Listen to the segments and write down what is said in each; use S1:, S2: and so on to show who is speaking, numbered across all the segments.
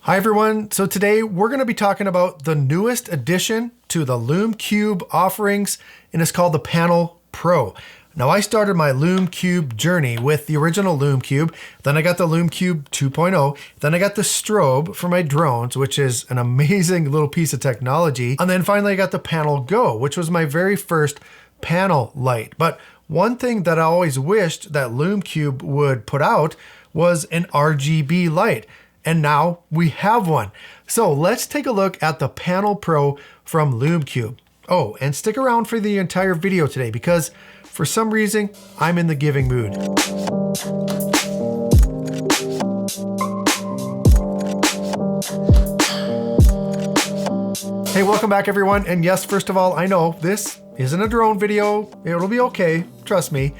S1: Hi everyone, so today we're going to be talking about the newest addition to the LumeCube offerings, and it's called the Panel Pro. Now I started my LumeCube journey with the original LumeCube, then I got the LumeCube 2.0, then I got the strobe for my drones, which is an amazing little piece of technology, and then finally I got the Panel Go, which was my very first panel light. But one thing that I always wished that LumeCube would put out was an RGB light. And now we have one. So let's take a look at the Panel Pro from LumeCube. Oh, and stick around for the entire video today because for some reason, I'm in the giving mood. Hey, welcome back everyone. And yes, first of all, I know this isn't a drone video. It'll be okay, trust me.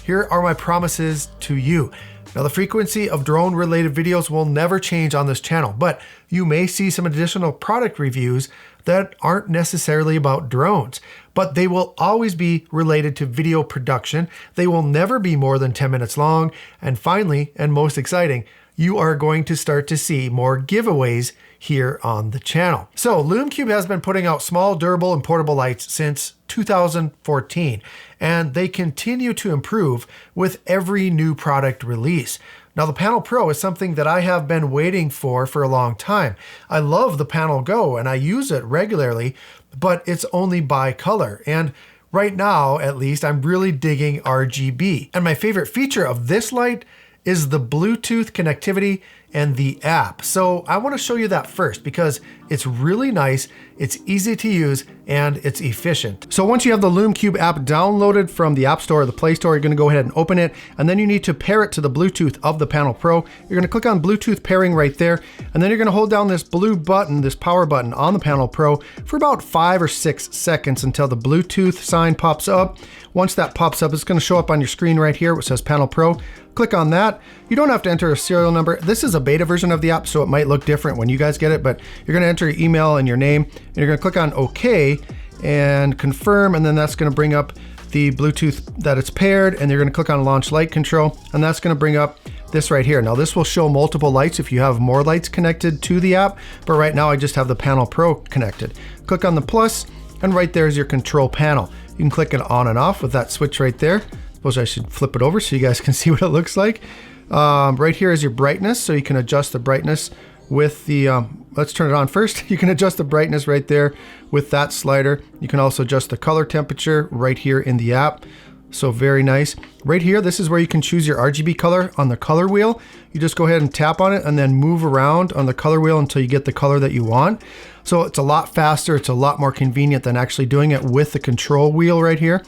S1: Here are my promises to you. Now the frequency of drone related videos will never change on this channel, but you may see some additional product reviews that aren't necessarily about drones, but they will always be related to video production. They will never be more than 10 minutes long. And finally, and most exciting, you are going to start to see more giveaways here on the channel. So LumeCube has been putting out small, durable, and portable lights since 2014, and they continue to improve with every new product release. Now the Panel Pro is something that I have been waiting for a long time. I love the Panel Go and I use it regularly, but it's only by color. And right now, at least, I'm really digging RGB. And my favorite feature of this light is the Bluetooth connectivity and the app. So I want to show you that first because it's really nice, it's easy to use, and it's efficient. So once you have the LumeCube app downloaded from the App Store or the Play Store, you're going to go ahead and open it, and then you need to pair it to the Bluetooth of the Panel Pro. You're going to click on Bluetooth pairing right there, and then you're going to hold down this blue button, this power button on the Panel Pro for about 5 or 6 seconds until the Bluetooth sign pops up. Once that pops up, it's going to show up on your screen right here which says Panel Pro. Click on that. You don't have to enter a serial number. This is a beta version of the app, so it might look different when you guys get it, but you're going to enter your email and your name, and you're going to click on OK and confirm, and then that's going to bring up the Bluetooth that it's paired, and you're going to click on Launch Light Control, and that's going to bring up this right here. Now this will show multiple lights if you have more lights connected to the app, but right now I just have the Panel Pro connected. Click on the plus, and right there is your control panel. You can click it on and off with that switch right there. Suppose I should flip it over so you guys can see what it looks like. Right here is your brightness, so you can adjust the brightness with the, let's turn it on first. You can adjust the brightness right there with that slider. You can also adjust the color temperature right here in the app. So very nice. Right here, this is where you can choose your RGB color on the color wheel. You just go ahead and tap on it and then move around on the color wheel until you get the color that you want. So it's a lot faster, it's a lot more convenient than actually doing it with the control wheel right here.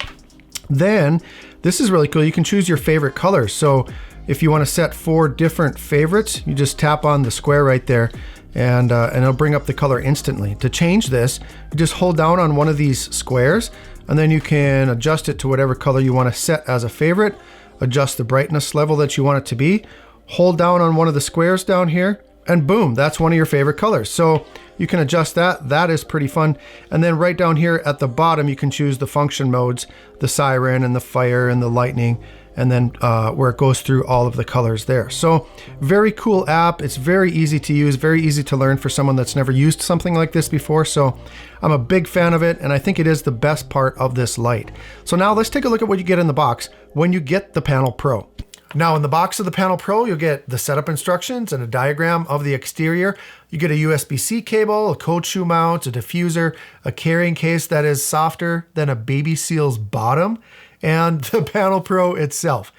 S1: Then, this is really cool. You can choose your favorite colors. So if you want to set 4 different favorites, you just tap on the square right there and it'll bring up the color instantly. To change this, you just hold down on one of these squares and then you can adjust it to whatever color you want to set as a favorite, adjust the brightness level that you want it to be, hold down on one of the squares down here, and boom, that's one of your favorite colors. So you can adjust that. That is pretty fun. And then right down here at the bottom, you can choose the function modes, the siren and the fire and the lightning, and then where it goes through all of the colors there. So very cool app. It's very easy to use, very easy to learn for someone that's never used something like this before. So I'm a big fan of it, and I think it is the best part of this light. So now let's take a look at what you get in the box when you get the Panel Pro. Now in the box of the Panel Pro, you'll get the setup instructions and a diagram of the exterior. You get a USB-C cable, a cold shoe mount, a diffuser, a carrying case that is softer than a baby seal's bottom, and the Panel Pro itself.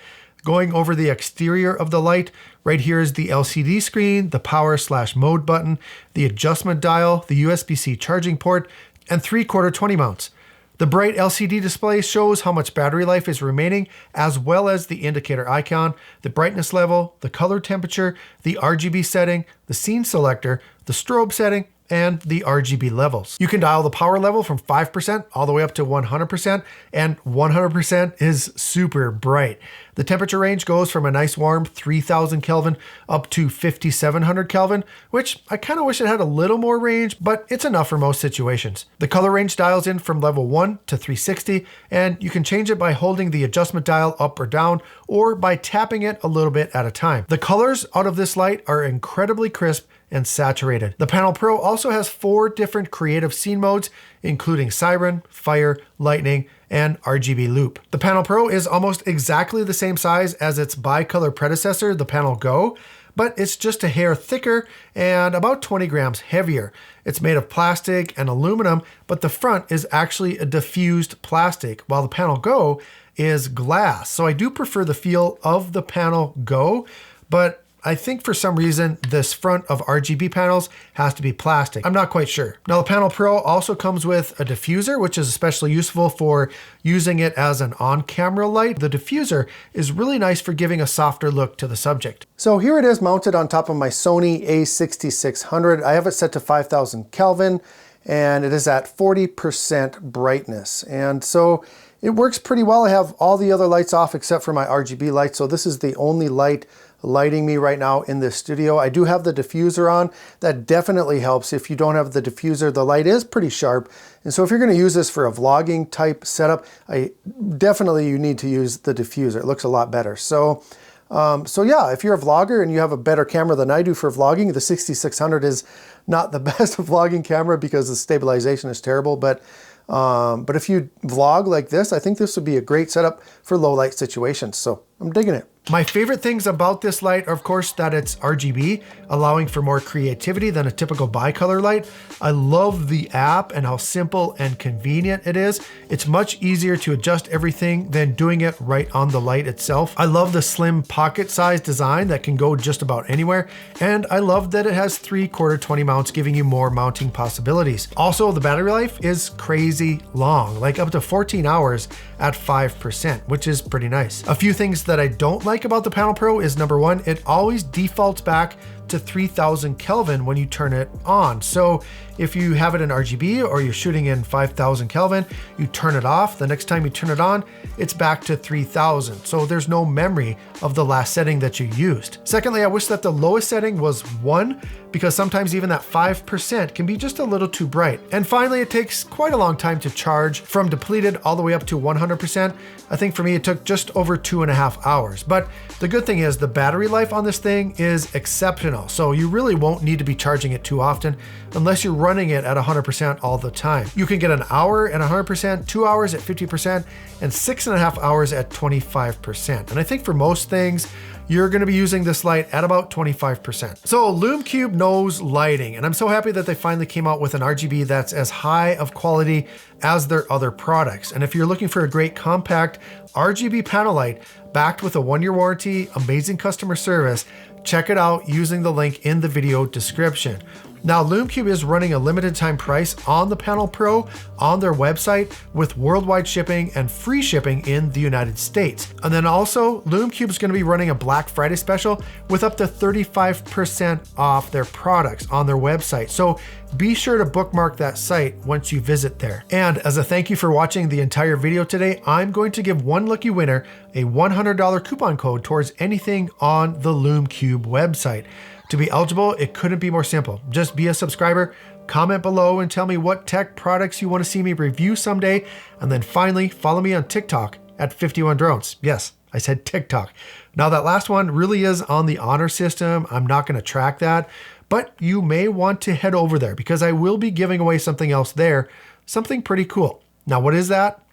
S1: Going over the exterior of the light, right here is the LCD screen, the power/mode button, the adjustment dial, the USB-C charging port, and 3/4 20 mounts. The bright LCD display shows how much battery life is remaining, as well as the indicator icon, the brightness level, the color temperature, the RGB setting, the scene selector, the strobe setting, and the RGB levels. You can dial the power level from 5% all the way up to 100%, and 100% is super bright. The temperature range goes from a nice warm 3000 Kelvin up to 5700 Kelvin, which I kind of wish it had a little more range, but it's enough for most situations. The color range dials in from level 1 to 360, and you can change it by holding the adjustment dial up or down, or by tapping it a little bit at a time. The colors out of this light are incredibly crisp and saturated. The Panel Pro also has 4 different creative scene modes, including siren, fire, lightning, and RGB loop. The Panel Pro is almost exactly the same size as its bi-color predecessor, the Panel Go, but it's just a hair thicker and about 20 grams heavier. It's made of plastic and aluminum, but the front is actually a diffused plastic, while the Panel Go is glass. So I do prefer the feel of the Panel Go, but I think for some reason this front of RGB panels has to be plastic. I'm not quite sure. Now the Panel Pro also comes with a diffuser, which is especially useful for using it as an on-camera light. The diffuser is really nice for giving a softer look to the subject. So here it is mounted on top of my Sony a6600. I have it set to 5000 Kelvin and it is at 40% brightness. And so it works pretty well. I have all the other lights off except for my RGB light. So this is the only light lighting me right now in this studio. I do have the diffuser on. That definitely helps. If you don't have the diffuser, the light is pretty sharp. And so if you're going to use this for a vlogging type setup, you need to use the diffuser. It looks a lot better. So yeah, if you're a vlogger and you have a better camera than I do for vlogging, the 6600 is not the best vlogging camera because the stabilization is terrible. But if you vlog like this, I think this would be a great setup for low light situations. So I'm digging it. My favorite things about this light are, of course, that it's RGB, allowing for more creativity than a typical bicolor light. I love the app and how simple and convenient it is. It's much easier to adjust everything than doing it right on the light itself. I love the slim pocket size design that can go just about anywhere. And I love that it has 3/4 20 mounts, giving you more mounting possibilities. Also, the battery life is crazy long, like up to 14 hours at 5%, which is pretty nice. A few things that I don't like about the Panel Pro is number 1, it always defaults back to 3000 Kelvin when you turn it on. So if you have it in RGB or you're shooting in 5000 Kelvin, you turn it off. The next time you turn it on, it's back to 3000. So there's no memory of the last setting that you used. Secondly, I wish that the lowest setting was 1 because sometimes even that 5% can be just a little too bright. And finally, it takes quite a long time to charge from depleted all the way up to 100%. I think for me, it took just over 2.5 hours. But the good thing is the battery life on this thing is exceptional. So you really won't need to be charging it too often unless you're running it at 100% all the time. You can get an hour at 100%, 2 hours at 50%, and 6.5 hours at 25%. And I think for most things, you're going to be using this light at about 25%. So LumeCube knows lighting, and I'm so happy that they finally came out with an RGB that's as high of quality as their other products. And if you're looking for a great compact RGB panel light backed with a 1-year warranty, amazing customer service, check it out using the link in the video description. Now, LumeCube is running a limited time price on the Panel Pro on their website with worldwide shipping and free shipping in the United States. And then also, LumeCube is going to be running a Black Friday special with up to 35% off their products on their website. So be sure to bookmark that site once you visit there. And as a thank you for watching the entire video today, I'm going to give one lucky winner a $100 coupon code towards anything on the LumeCube website. To be eligible, it couldn't be more simple. Just be a subscriber, comment below and tell me what tech products you want to see me review someday. And then finally, follow me on TikTok at 51 Drones. Yes, I said TikTok. Now that last one really is on the honor system. I'm not going to track that, but you may want to head over there because I will be giving away something else there, something pretty cool. Now, what is that?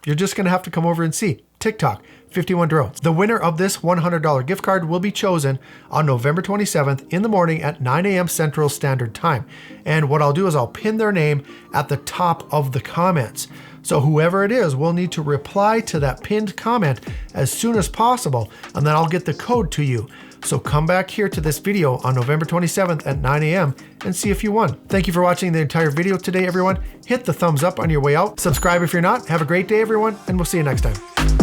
S1: You're just going to have to come over and see. TikTok, 51 Drones. The winner of this $100 gift card will be chosen on November 27th in the morning at 9 a.m. Central Standard Time. And what I'll do is I'll pin their name at the top of the comments. So whoever it is will need to reply to that pinned comment as soon as possible, and then I'll get the code to you. So come back here to this video on November 27th at 9 a.m. and see if you won. Thank you for watching the entire video today, everyone. Hit the thumbs up on your way out. Subscribe if you're not. Have a great day, everyone, and we'll see you next time.